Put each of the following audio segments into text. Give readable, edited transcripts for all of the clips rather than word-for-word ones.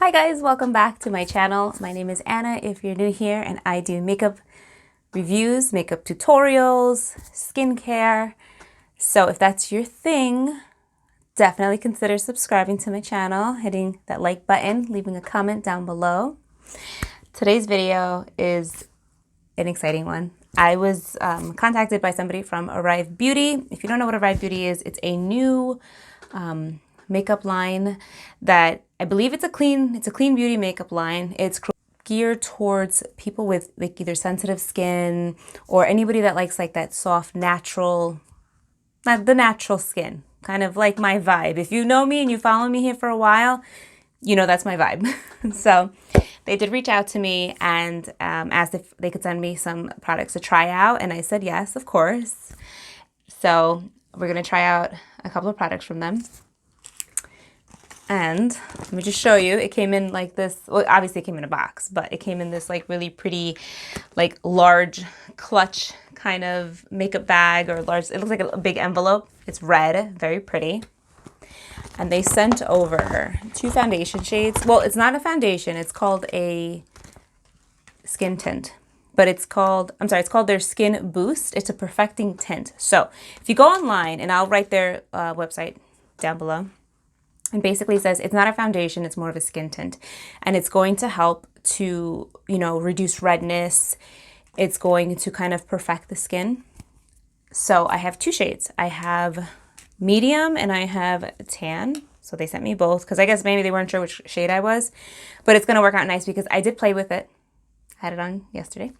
Hi guys, welcome back to my channel. My name is Anna if you're new here, and I do makeup reviews, makeup tutorials, skincare. So if that's your thing, definitely consider subscribing to my channel, hitting that like button, leaving a comment down below. Today's video is an exciting one. I was contacted by somebody from ANARECZYNSKI. If you don't know what ANARECZYNSKI is, it's a new makeup line that I believe it's a clean beauty makeup line. It's geared towards people with like either sensitive skin or anybody that likes like that soft, natural, the natural skin, kind of like my vibe. If you know me and you follow me here for a while, you know that's my vibe. So they did reach out to me and asked if they could send me some products to try out, and I said yes, of course. So we're gonna try out a couple of products from them. And let me just show you, it came in like this, well, obviously it came in a box, but it came in this like really pretty, like large clutch kind of makeup bag, or large, it looks like a big envelope. It's red, very pretty. And they sent over 2 foundation shades. Well, it's not a foundation, it's called a skin tint. But it's called, it's called their Skin Boost. It's a perfecting tint. So if you go online, and I'll write their website down below, and basically says it's not a foundation, it's more of a skin tint. And it's going to help to, you know, reduce redness. It's going to kind of perfect the skin. So I have 2 shades. I have medium and I have tan. So they sent me both because I guess maybe they weren't sure which shade I was. But it's going to work out nice because I did play with it. I had it on yesterday.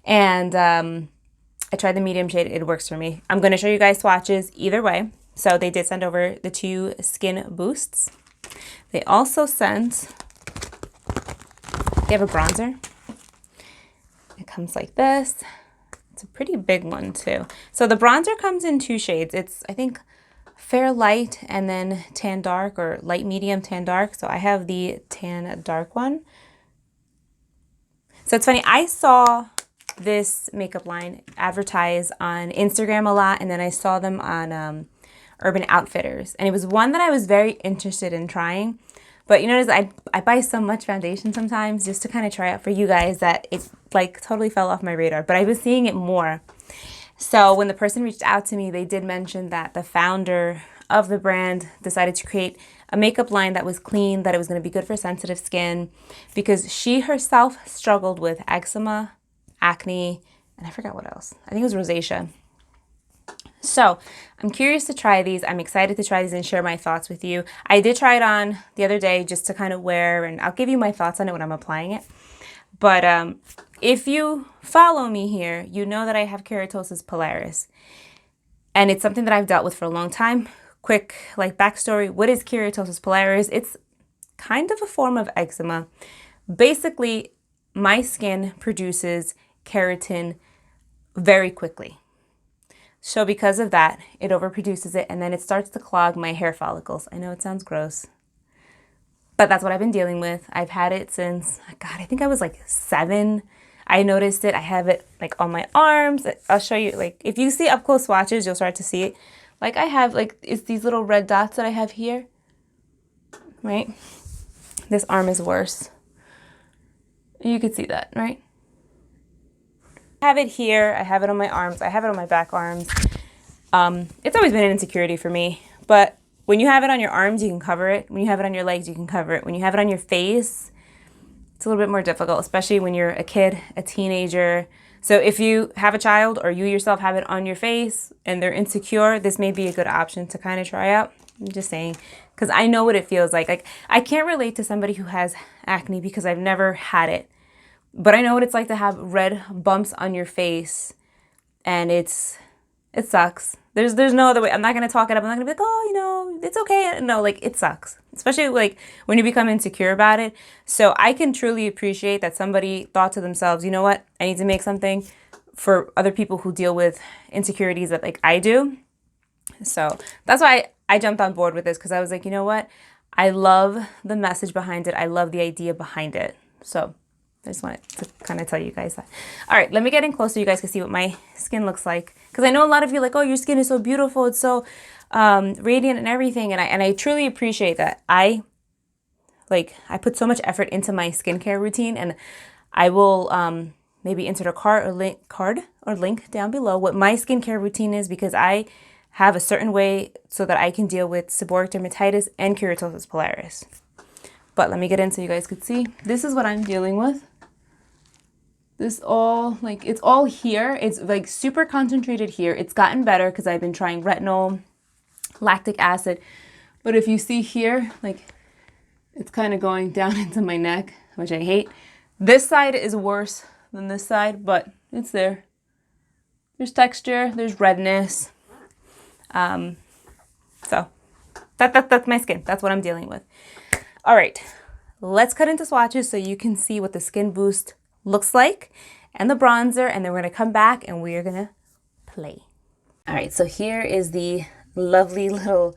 And I tried the medium shade. It works for me. I'm going to show you guys swatches either way. So they did send over the 2 skin boosts. They also sent, they have a bronzer. It comes like this. It's a pretty big one too. So the bronzer comes in 2 shades. It's, I think, fair light and then tan dark, or light medium tan dark. So I have the tan dark one. So it's funny, I saw this makeup line advertised on Instagram a lot, and then I saw them on Urban Outfitters, and it was one that I was very interested in trying. But you notice I buy so much foundation sometimes just to kind of try out for you guys that it like totally fell off my radar, but I was seeing it more. So when the person reached out to me, they did mention that the founder of the brand decided to create a makeup line that was clean, that it was going to be good for sensitive skin, because she herself struggled with eczema, acne, and I forgot what else. I think it was rosacea. So I'm curious to try these. I'm excited to try these and share my thoughts with you. I did try it on the other day just to kind of wear, and I'll give you my thoughts on it when I'm applying it. But if you follow me here, you know that I have Keratosis Pilaris, and it's something that I've dealt with for a long time. Quick like backstory, what is Keratosis Pilaris? It's kind of a form of eczema. Basically, my skin produces keratin very quickly. So because of that, it overproduces it, and then it starts to clog my hair follicles. I know it sounds gross, but that's what I've been dealing with. I've had it since, God, I think I was like 7. I noticed it. I have it like on my arms. I'll show you, like, if you see up close swatches, you'll start to see it. Like I have, like, it's these little red dots that I have here, right? This arm is worse. You could see that, right? I have it here, I have it on my arms, I have it on my back arms. It's always been an insecurity for me, but when you have it on your arms, you can cover it. When you have it on your legs, you can cover it. When you have it on your face, it's a little bit more difficult, especially when you're a kid, a teenager. So if you have a child or you yourself have it on your face and they're insecure, this may be a good option to kind of try out. I'm just saying, because I know what it feels like. Like, I can't relate to somebody who has acne because I've never had it. But I know what it's like to have red bumps on your face, and it sucks. There's no other way. I'm not going to talk it up. I'm not going to be like, oh, you know, it's okay. No, like, it sucks, especially like when you become insecure about it. So I can truly appreciate that somebody thought to themselves, you know what, I need to make something for other people who deal with insecurities that like I do. So that's why I jumped on board with this, because I was like, you know what, I love the message behind it. I love the idea behind it. So I just wanted to kind of tell you guys that. All right, let me get in close so you guys can see what my skin looks like. Because I know a lot of you are like, oh, your skin is so beautiful. It's so radiant and everything. And I truly appreciate that. I like I put so much effort into my skincare routine, and I will maybe insert a card or link down below what my skincare routine is, because I have a certain way so that I can deal with seborrheic dermatitis and keratosis pilaris. But let me get in so you guys could see. This is what I'm dealing with. This all, like, it's all here. It's like super concentrated here. It's gotten better because I've been trying retinol, lactic acid. But if you see here, like, it's kind of going down into my neck, which I hate. This side is worse than this side, but it's there. There's texture, there's redness. So that's my skin. That's what I'm dealing with. All right, let's cut into swatches so you can see what the Skin Boost looks like and the bronzer, and then we're gonna come back and we're gonna play. All right, so here is the lovely little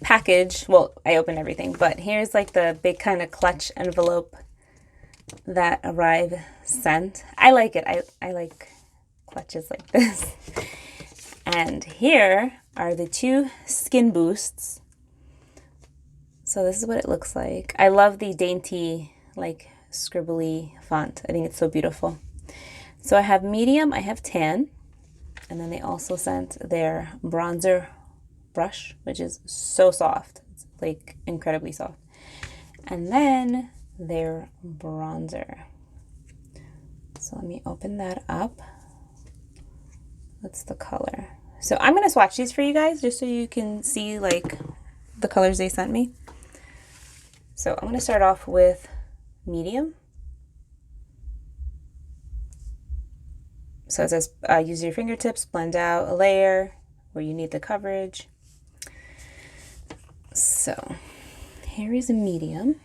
package. Well, I opened everything, but here's like the big kind of clutch envelope that Arrive sent. I like it. I like clutches like this. And here are the 2 Skin Boosts. So this is what it looks like. I love the dainty, like, scribbly font. I think it's so beautiful. So I have medium, I have tan, and then they also sent their bronzer brush, which is so soft. It's like incredibly soft. And then their bronzer. So let me open that up. That's the color. So I'm going to swatch these for you guys just so you can see like the colors they sent me. So I'm going to start off with medium. So it says use your fingertips, blend out a layer where you need the coverage. So here is a medium.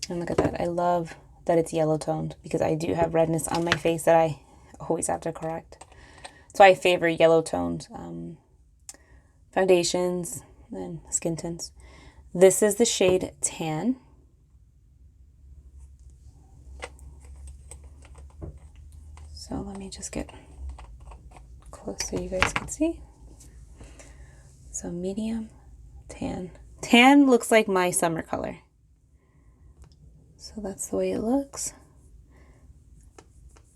And look at that. I love that it's yellow toned because I do have redness on my face that I always have to correct. So I favor yellow toned foundations and skin tints. This is the shade Tan. So let me just get close so you guys can see. So medium, tan. Tan looks like my summer color. So that's the way it looks.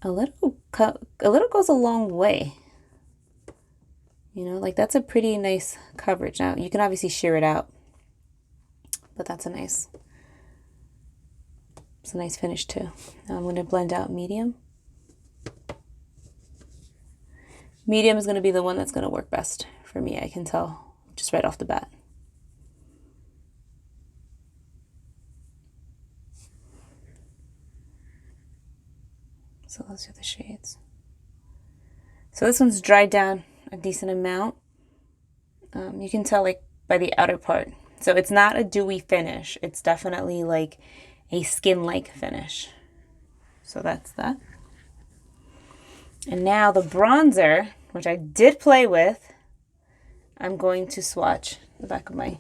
A little goes a long way. You know, like that's a pretty nice coverage. Now you can obviously shear it out, but that's it's a nice finish too. Now I'm going to blend out medium. Medium is going to be the one that's going to work best for me. I can tell just right off the bat. So those are the shades. So this one's dried down a decent amount. You can tell like by the outer part. So it's not a dewy finish. It's definitely like a skin-like finish. So that's that. And now the bronzer, which I did play with, I'm going to swatch the back of my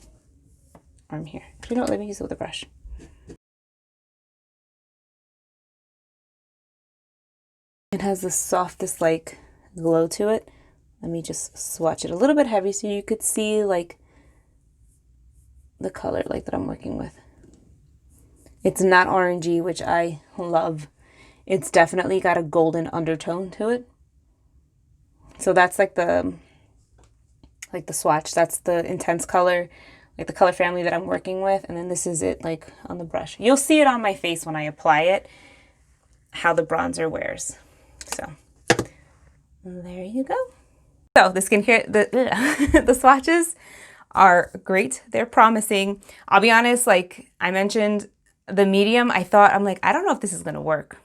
arm here. Actually, no, let me use it with a brush. It has the softest like glow to it. Let me just swatch it a little bit heavy so you could see like the color like that I'm working with. It's not orangey, which I love. It's definitely got a golden undertone to it. So that's like the swatch. That's the intense color, like the color family that I'm working with. And then this is it like on the brush. You'll see it on my face when I apply it, how the bronzer wears. So there you go. So the skincare, the swatches are great. They're promising. I'll be honest, like I mentioned, the medium, I'm like, I don't know if this is going to work.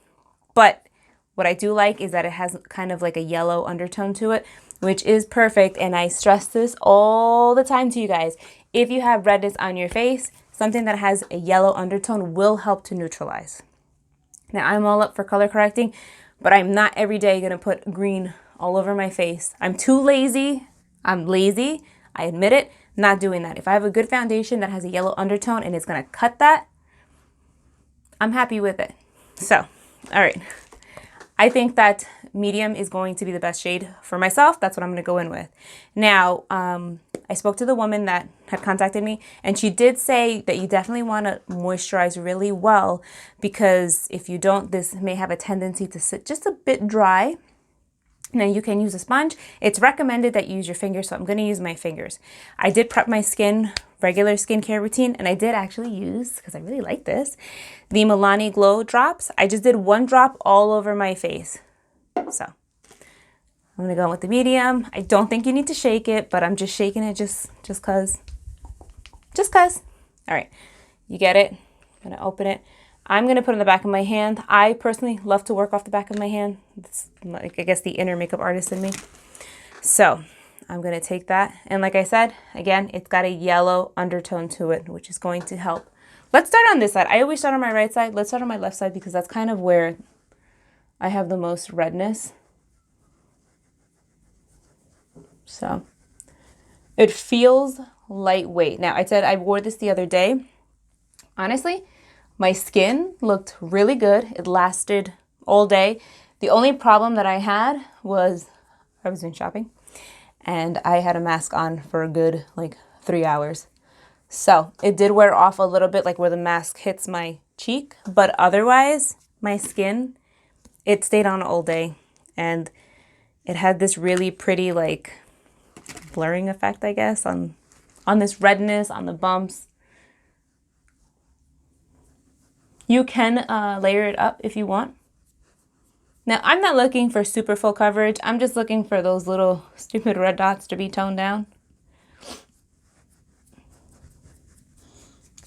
But what I do like is that it has kind of like a yellow undertone to it, which is perfect. And I stress this all the time to you guys. If you have redness on your face, something that has a yellow undertone will help to neutralize. Now, I'm all up for color correcting, but I'm not every day going to put green all over my face. I'm too lazy. I'm lazy. I admit it. Not doing that. If I have a good foundation that has a yellow undertone and it's going to cut that, I'm happy with it. So, all right. I think that medium is going to be the best shade for myself. That's what I'm going to go in with. Now, I spoke to the woman that had contacted me, and she did say that you definitely want to moisturize really well, because if you don't, this may have a tendency to sit just a bit dry. Now you can use a sponge. It's recommended that you use your fingers, so I'm going to use my fingers. I did prep my skin, regular skincare routine, and I did actually use, because I really like this, the Milani Glow drops. I just did 1 drop all over my face. So I'm going to go in with the medium. I don't think you need to shake it, but I'm just shaking it just cause. Just cause. All right, you get it. I'm going to open it. I'm going to put it on the back of my hand. I personally love to work off the back of my hand. It's like, I guess, the inner makeup artist in me. So I'm going to take that. And like I said, again, it's got a yellow undertone to it, which is going to help. Let's start on this side. I always start on my right side. Let's start on my left side, because that's kind of where I have the most redness. So it feels lightweight. Now, I said I wore this the other day. Honestly, my skin looked really good. It lasted all day. The only problem that I had was I was doing shopping and I had a mask on for a good like 3 hours. So it did wear off a little bit, like where the mask hits my cheek, but otherwise my skin, it stayed on all day, and it had this really pretty like blurring effect, I guess, on this redness, on the bumps. You can layer it up if you want. Now, I'm not looking for super full coverage. I'm just looking for those little stupid red dots to be toned down.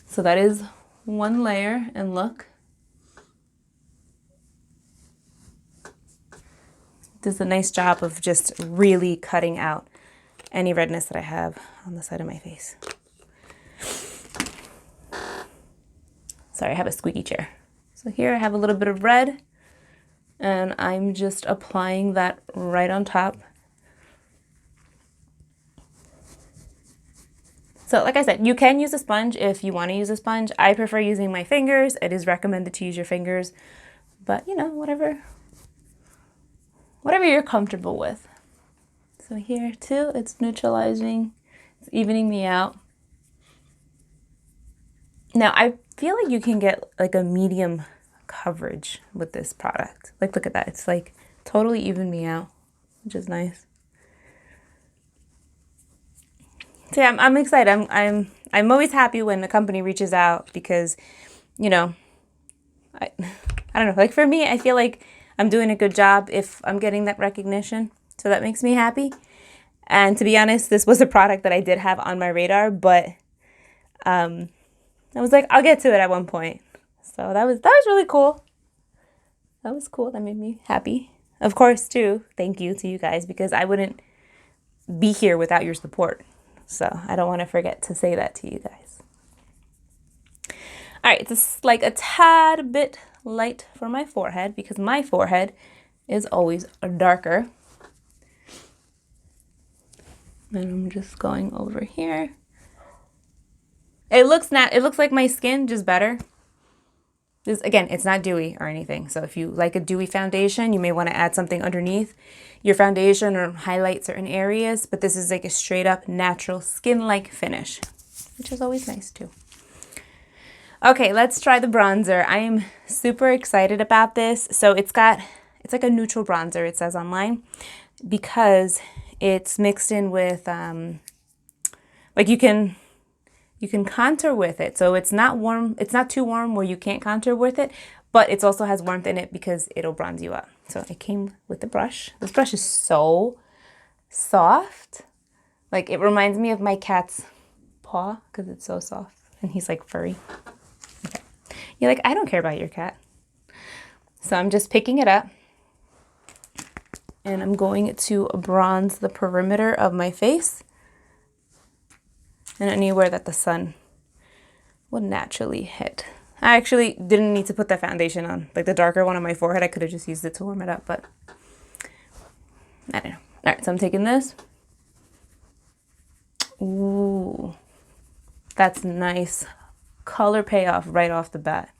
So that is 1 layer, and look. Does a nice job of just really cutting out any redness that I have on the side of my face. Sorry, I have a squeaky chair. So here I have a little bit of red, and I'm just applying that right on top. So like I said, you can use a sponge if you want to use a sponge. I prefer using my fingers. It is recommended to use your fingers, but you know, whatever you're comfortable with. So here too, it's neutralizing, it's evening me out. Now, I feel like you can get like a medium coverage with this product. Like, look at that. It's like totally evened me out, which is nice. So yeah, I'm excited. I'm always happy when a company reaches out, because, you know, I don't know. Like for me, I feel like I'm doing a good job if I'm getting that recognition. So that makes me happy. And to be honest, this was a product that I did have on my radar, but I was like, I'll get to it at one point. So that was really cool. That was cool. That made me happy. Of course, too, thank you to you guys, because I wouldn't be here without your support. So I don't want to forget to say that to you guys. All right, it's like a tad bit light for my forehead, because my forehead is always darker. And I'm just going over here. It looks like my skin, just better. This, again, it's not dewy or anything. So if you like a dewy foundation, you may want to add something underneath your foundation or highlight certain areas. But this is like a straight up natural skin-like finish, which is always nice too. Okay, let's try the bronzer. I am super excited about this. So it's like a neutral bronzer, it says online, because it's mixed in with, like you can contour with it. So it's not warm, it's not too warm where you can't contour with it, but it also has warmth in it because it'll bronze you up. So it came with the brush. This brush is so soft. Like it reminds me of my cat's paw because it's so soft and he's like furry. Okay. You're like, I don't care about your cat. So I'm just picking it up and I'm going to bronze the perimeter of my face and anywhere that the sun would naturally hit. I actually didn't need to put that foundation on, like the darker one on my forehead. I could have just used it to warm it up, but I don't know. All right, so I'm taking this. Ooh, that's nice color payoff right off the bat.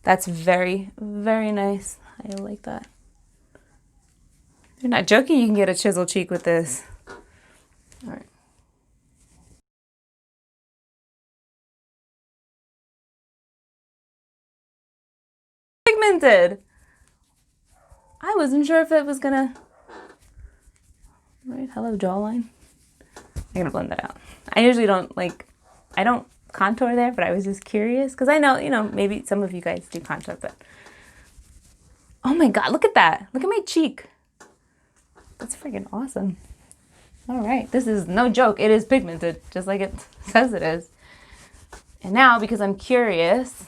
That's very, very nice. I like that. You're not joking, you can get a chisel cheek with this. All right. Pigmented. I wasn't sure if it was gonna. Right, hello jawline. I'm gonna blend that out. I usually don't I don't contour there, but I was just curious because I know, you know, maybe some of you guys do contour, but oh my God, look at that. Look at my cheek. That's freaking awesome. All right, this is no joke. It is pigmented, just like it says it is. And now, because I'm curious,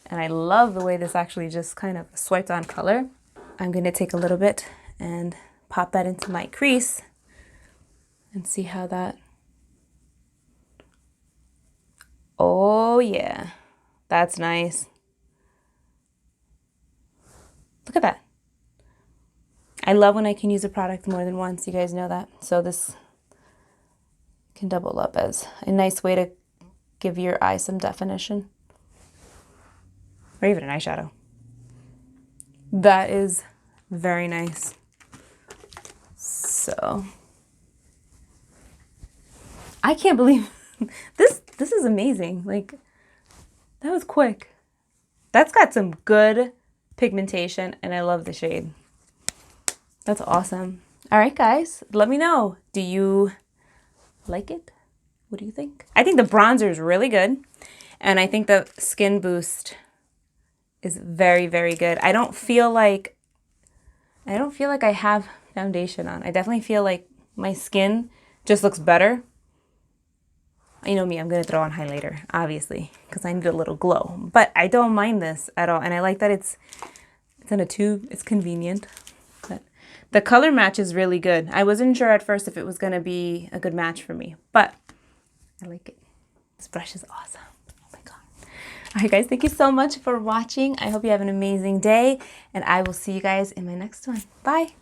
and I love the way this actually just kind of swiped on color, I'm gonna take a little bit and pop that into my crease and see how that, oh yeah, that's nice. Look at that. I love when I can use a product more than once, you guys know that. So this can double up as a nice way to give your eye some definition. Or even an eyeshadow. That is very nice. So, I can't believe this is amazing. Like, that was quick. That's got some good pigmentation and I love the shade. That's awesome. All right, guys, let me know. Do you like it? What do you think? I think the bronzer is really good. And I think the Skin Boost is very, very good. I don't feel like I have foundation on. I definitely feel like my skin just looks better. You know me, I'm gonna throw on highlighter, obviously, because I need a little glow. But I don't mind this at all. And I like that it's in a tube. It's convenient. But the color match is really good. I wasn't sure at first if it was gonna be a good match for me, but I like it. This brush is awesome. Oh my God. All right, guys, thank you so much for watching. I hope you have an amazing day, and I will see you guys in my next one. Bye.